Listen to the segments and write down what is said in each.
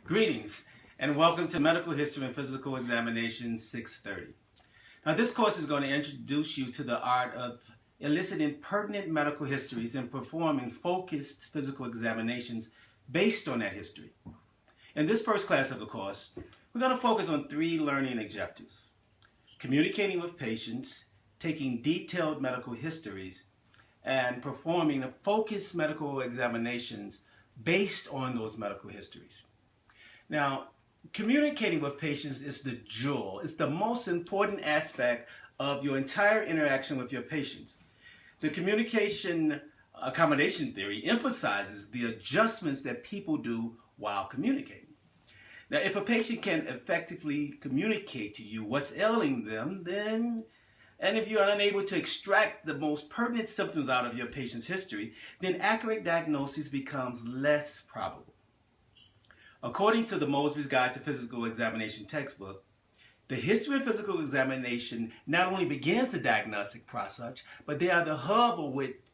Greetings and welcome to Medical History and Physical Examination 630. Now this course is going to introduce you to the art of eliciting pertinent medical histories and performing focused physical examinations based on that history. In this first class of the course, we're going to focus on three learning objectives: communicating with patients, taking detailed medical histories, and performing focused medical examinations based on those medical histories. Now, communicating with patients is the jewel. It's the most important aspect of your entire interaction with your patients. The communication accommodation theory emphasizes the adjustments that people do while communicating. Now, if a patient can effectively communicate to you what's ailing them, and if you are unable to extract the most pertinent symptoms out of your patient's history, then accurate diagnosis becomes less probable. According to the Mosby's Guide to Physical Examination textbook, the history of physical examination not only begins the diagnostic process, but they are the hub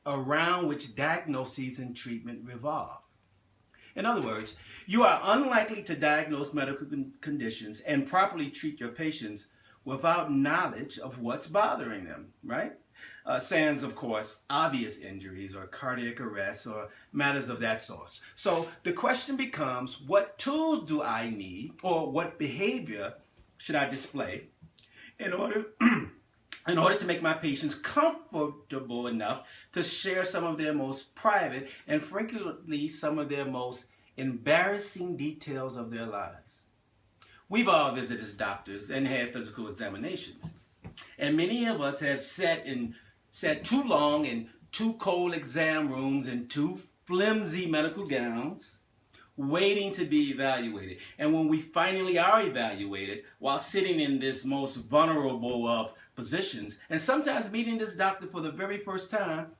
around which diagnoses and treatment revolve. In other words, you are unlikely to diagnose medical conditions and properly treat your patients without knowledge of what's bothering them, right? Sans, of course, obvious injuries or cardiac arrests or matters of that sort. So the question becomes, what tools do I need, or what behavior should I display in order to make my patients comfortable enough to share some of their most private and frequently some of their most embarrassing details of their lives? We've all visited doctors and had physical examinations, and many of us have sat too long in too cold exam rooms in too flimsy medical gowns, waiting to be evaluated. And when we finally are evaluated, while sitting in this most vulnerable of positions, and sometimes meeting this doctor for the very first time,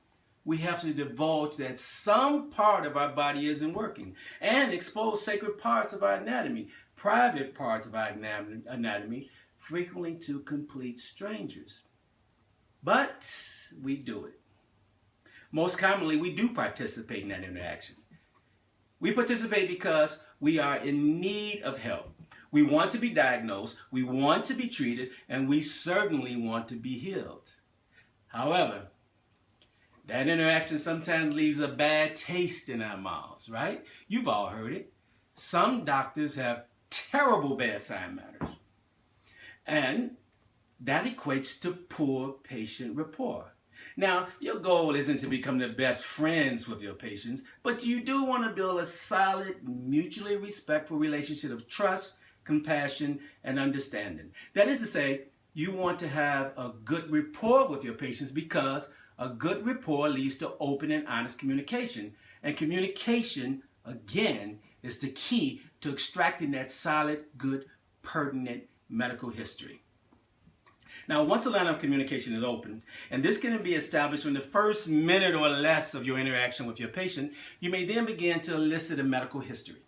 we have to divulge that some part of our body isn't working and expose sacred parts of our anatomy, private parts of our anatomy, frequently to complete strangers. But we do it. Most commonly, we do participate in that interaction. We participate because we are in need of help. We want to be diagnosed, we want to be treated, and we certainly want to be healed. However, that interaction sometimes leaves a bad taste in our mouths, right? You've all heard it. Some doctors have terrible bedside manners, and that equates to poor patient rapport. Now, your goal isn't to become the best friends with your patients, but you do want to build a solid, mutually respectful relationship of trust, compassion, and understanding. That is to say, you want to have a good rapport with your patients, because a good rapport leads to open and honest communication. And communication, again, is the key to extracting that solid, good, pertinent medical history. Now, once a line of communication is opened, and this can be established in the first minute or less of your interaction with your patient, you may then begin to elicit a medical history.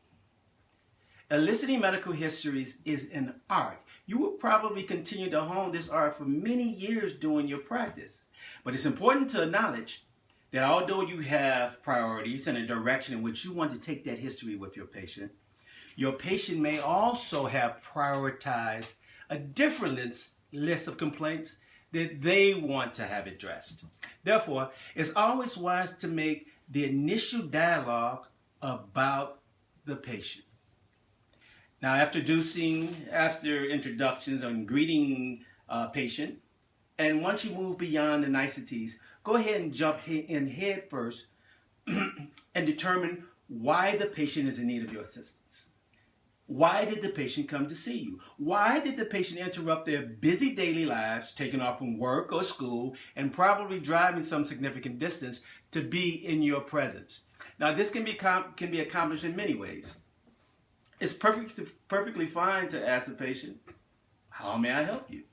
Eliciting medical histories is an art. You will probably continue to hone this art for many years during your practice. But it's important to acknowledge that although you have priorities and a direction in which you want to take that history with your patient may also have prioritized a different list of complaints that they want to have addressed. Therefore, it's always wise to make the initial dialogue about the patient. Now, after introductions and greeting patient, and once you move beyond the niceties, go ahead and jump in head first and determine why the patient is in need of your assistance. Why did the patient come to see you? Why did the patient interrupt their busy daily lives, taking off from work or school, and probably driving some significant distance to be in your presence? Now, this can be accomplished in many ways. It's perfectly fine to ask the patient, "How may I help you?"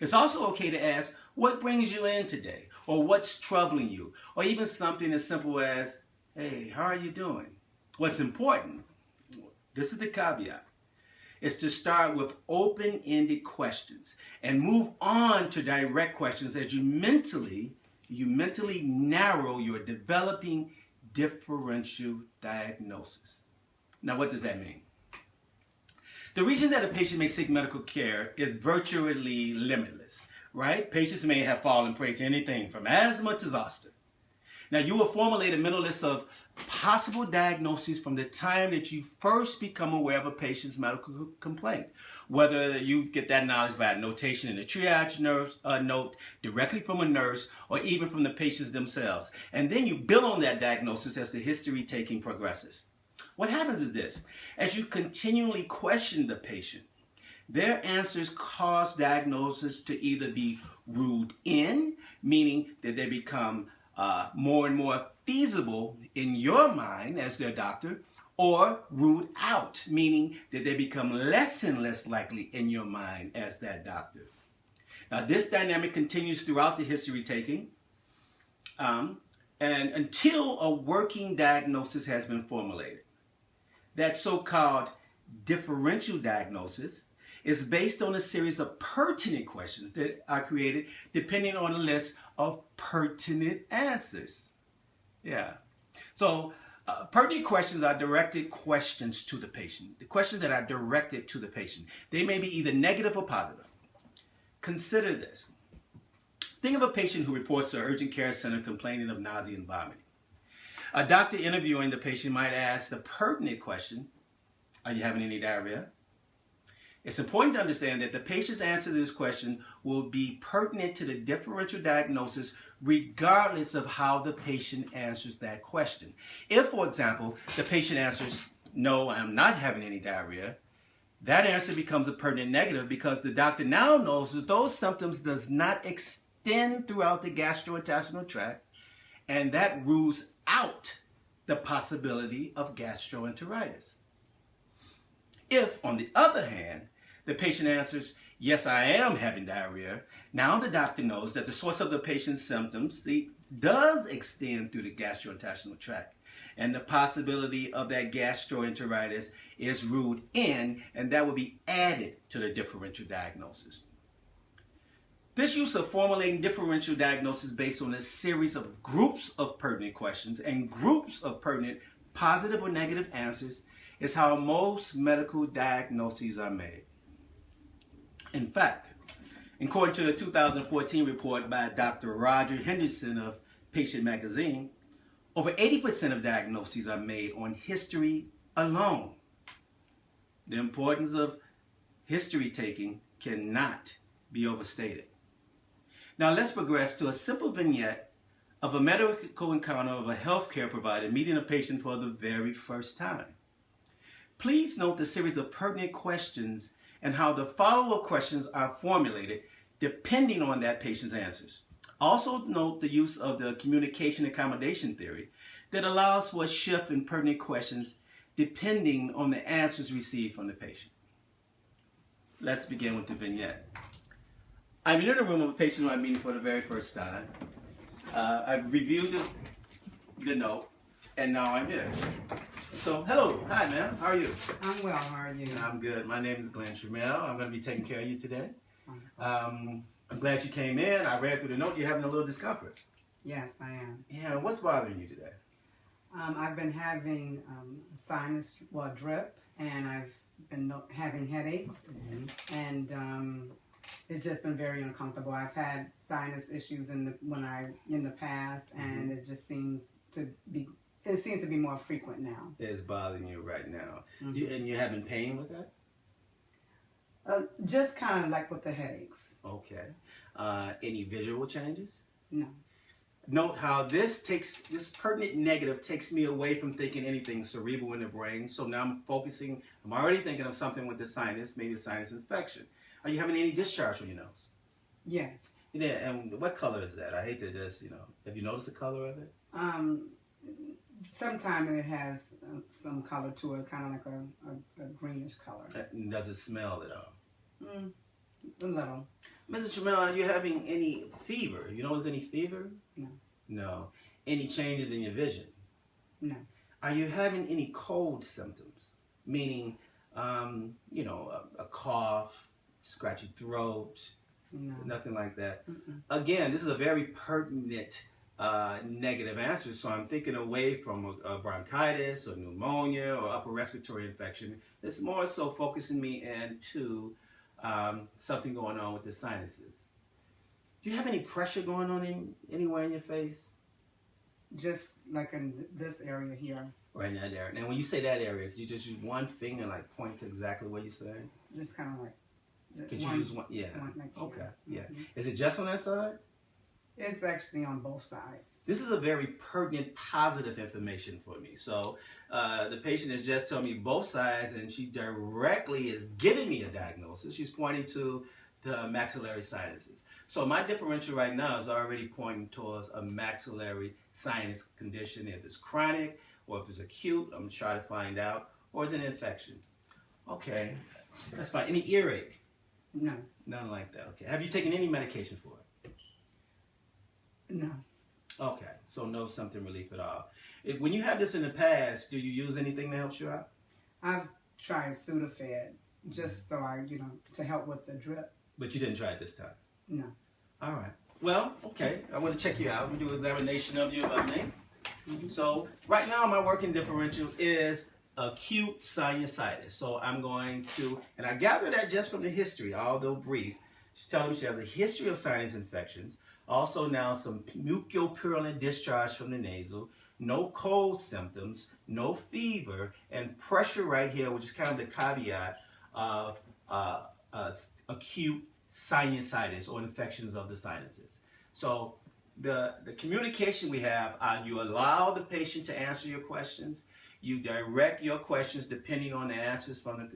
It's also okay to ask, "What brings you in today?" or "What's troubling you?" or even something as simple as, "Hey, how are you doing?" What's important, this is the caveat, is to start with open-ended questions and move on to direct questions as you mentally narrow your developing differential diagnosis. Now, what does that mean? The reason that a patient may seek medical care is virtually limitless, right? Patients may have fallen prey to anything from asthma to zoster. Now, you will formulate a mental list of possible diagnoses from the time that you first become aware of a patient's medical complaint. Whether you get that knowledge by a notation in a triage note, directly from a nurse, or even from the patients themselves. And then you build on that diagnosis as the history taking progresses. What happens is this: as you continually question the patient, their answers cause diagnosis to either be ruled in, meaning that they become more and more feasible in your mind as their doctor, or ruled out, meaning that they become less and less likely in your mind as that doctor. Now, this dynamic continues throughout the history taking, and until a working diagnosis has been formulated. That so-called differential diagnosis is based on a series of pertinent questions that are created depending on a list of pertinent answers. Yeah. So pertinent questions are directed questions to the patient. The questions that are directed to the patient. They may be either negative or positive. Consider this. Think of a patient who reports to an urgent care center complaining of nausea and vomiting. A doctor interviewing the patient might ask the pertinent question, "Are you having any diarrhea?" It's important to understand that the patient's answer to this question will be pertinent to the differential diagnosis regardless of how the patient answers that question. If, for example, the patient answers, "No, I'm not having any diarrhea," that answer becomes a pertinent negative because the doctor now knows that those symptoms does not extend throughout the gastrointestinal tract, and that rules out the possibility of gastroenteritis. If, on the other hand, the patient answers, "Yes, I am having diarrhea," now the doctor knows that the source of the patient's symptoms does extend through the gastrointestinal tract, and the possibility of that gastroenteritis is ruled in, and that will be added to the differential diagnosis. This use of formulating differential diagnosis based on a series of groups of pertinent questions and groups of pertinent positive or negative answers is how most medical diagnoses are made. In fact, according to a 2014 report by Dr. Roger Henderson of Patient Magazine, over 80% of diagnoses are made on history alone. The importance of history taking cannot be overstated. Now let's progress to a simple vignette of a medical encounter of a healthcare provider meeting a patient for the very first time. Please note the series of pertinent questions and how the follow-up questions are formulated depending on that patient's answers. Also note the use of the communication accommodation theory that allows for a shift in pertinent questions depending on the answers received from the patient. Let's begin with the vignette. I'm in the room of a patient who I'm meeting for the very first time. I've reviewed the note, and now I'm here. So, hello. Hi, ma'am. How are you? I'm well. How are you? I'm good. My name is Trammell. I'm going to be taking care of you today. I'm glad you came in. I read through the note. You're having a little discomfort. Yes, I am. Yeah. What's bothering you today? I've been having sinus drip, and I've been having headaches, and it's just been very uncomfortable. I've had sinus issues in the past, and it just seems to be more frequent now. It's bothering you right now. And you're having pain with that? Just kind of like with the headaches. Okay. Any visual changes? No. Note how this pertinent negative takes me away from thinking anything cerebral in the brain. So now I'm already thinking of something with the sinus, maybe a sinus infection. Are you having any discharge from your nose? Yes. Yeah, and what color is that? I hate to just, have you noticed the color of it? Sometimes it has some color to it, kind of like a greenish color. Does it smell at all? A little. Mr. Trammell, are you having any fever? You notice any fever? No. No. Any changes in your vision? No. Are you having any cold symptoms? Meaning, a cough, scratchy throat, no. Nothing like that. Again, this is a very pertinent negative answers. So I'm thinking away from a bronchitis or pneumonia or upper respiratory infection. It's more so focusing me into something going on with the sinuses. Do you have any pressure going on anywhere in your face? Just like in this area here. Right in that area. And when you say that area, could you just use one finger and like point to exactly what you're saying? Just kind of like. Could you use one? Yeah. One like okay. Here. Yeah. Is it just on that side? It's actually on both sides. This is a very pertinent, positive information for me. So the patient has just told me both sides, and she directly is giving me a diagnosis. She's pointing to the maxillary sinuses. So my differential right now is already pointing towards a maxillary sinus condition. If it's chronic or if it's acute, I'm going to try to find out. Or is it an infection? Okay, that's fine. Any earache? No. None like that. Okay. Have you taken any medication for it? No. Okay, so no symptom relief at all. When you had this in the past, do you use anything that helps you out? I've tried Sudafed just so to help with the drip. But you didn't try it this time? No. All right. Well, okay. I want to check you out. We'll do an examination of you about me. So right now my working differential is acute sinusitis. So I'm going to, and I gather that just from the history, although brief. She's telling me she has a history of sinus infections. Also now some mucopurulent discharge from the nasal, no cold symptoms, no fever, and pressure right here, which is kind of the caveat of acute sinusitis or infections of the sinuses. So the communication we have, you allow the patient to answer your questions. You direct your questions depending on the answers from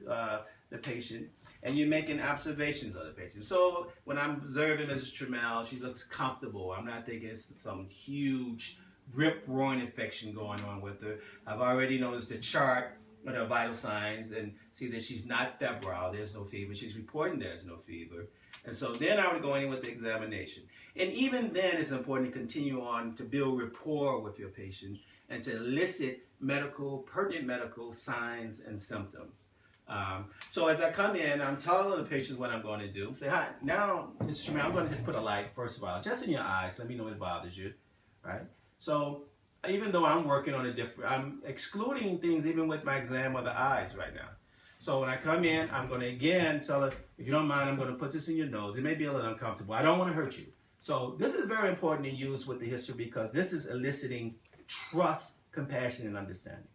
the patient, and you're making observations of the patient. So when I'm observing Mrs. Trammell, she looks comfortable. I'm not thinking it's some huge rip-roaring infection going on with her. I've already noticed the chart with her vital signs and see that she's not febrile. There's no fever. She's reporting there's no fever. And so then I would go in with the examination. And even then, it's important to continue on to build rapport with your patient and to elicit pertinent medical signs and symptoms. So as I come in, I'm telling the patient what I'm going to do. Say, hi, now, Mr. Trammell, I'm going to just put a light, first of all, just in your eyes. Let me know what bothers you, right? So even though I'm working on I'm excluding things even with my exam of the eyes right now. So when I come in, I'm going to again tell her, if you don't mind, I'm going to put this in your nose. It may be a little uncomfortable. I don't want to hurt you. So this is very important to use with the history because this is eliciting trust, compassion, and understanding.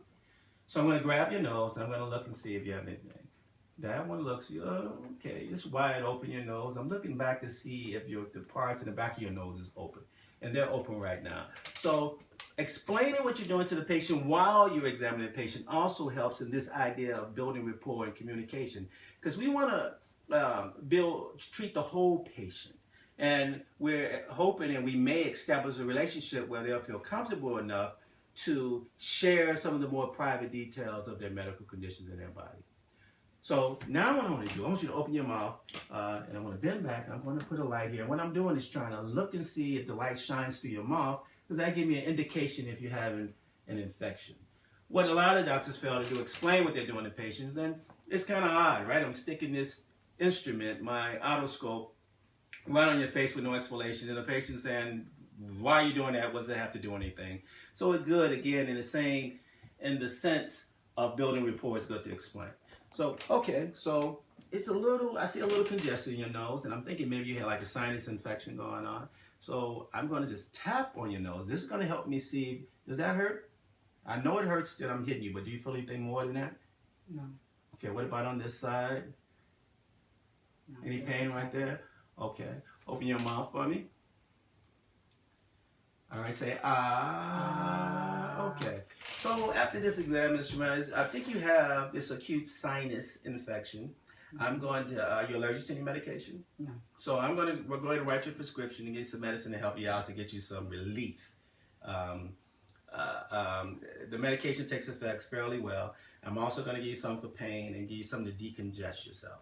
So I'm going to grab your nose, and I'm going to look and see if you have anything. That one looks, okay, just wide open your nose. I'm looking back to see if the parts in the back of your nose is open. And they're open right now. So explaining what you're doing to the patient while you're examining the patient also helps in this idea of building rapport and communication. Because we want to treat the whole patient. And we're hoping and we may establish a relationship where they'll feel comfortable enough to share some of the more private details of their medical conditions in their body. So now what I want to do, I want you to open your mouth and I'm going to bend back and I'm going to put a light here. What I'm doing is trying to look and see if the light shines through your mouth because that gives me an indication if you're having an infection. What a lot of doctors fail to do, explain what they're doing to patients, and it's kind of odd, right? I'm sticking this instrument, my otoscope, right on your face with no explanation, and the patient's saying, why are you doing that? What does it have to do anything? So it's good, again, in the sense of building rapport, it's good to explain. So, okay, so it's I see a little congestion in your nose, and I'm thinking maybe you had like a sinus infection going on. So I'm going to just tap on your nose. This is going to help me see, does that hurt? I know it hurts that I'm hitting you, but do you feel anything more than that? No. Okay, what about on this side? No. Any pain right there? Okay, open your mouth for me. All right, say, okay. So after this exam, Mr. Trammell, I think you have this acute sinus infection. I'm going to, are you allergic to any medication? No. So we're going to write your prescription and get some medicine to help you out to get you some relief. The medication takes effects fairly well. I'm also going to give you some for pain and give you some to decongest yourself.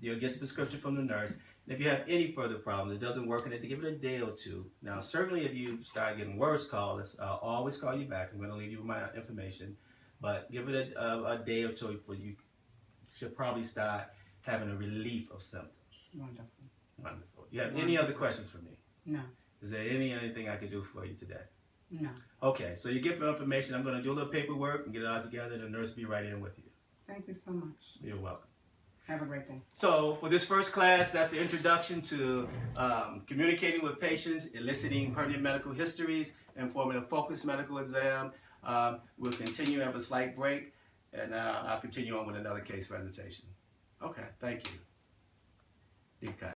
You'll get the prescription from the nurse. And if you have any further problems, it doesn't work, and give it a day or two. Now, certainly if you start getting worse, call us. I'll always call you back. I'm going to leave you with my information. But give it a day or two before you should probably start having a relief of symptoms. Wonderful. Wonderful. You have any other questions for me? No. Is there anything I can do for you today? No. Okay, so you get your information. I'm going to do a little paperwork and get it all together, and the nurse will be right in with you. Thank you so much. You're welcome. Have a great day. So for this first class, that's the introduction to communicating with patients, eliciting pertinent medical histories, and forming a focused medical exam. We'll continue, have a slight break, and I'll continue on with another case presentation. Okay, thank you. You got it.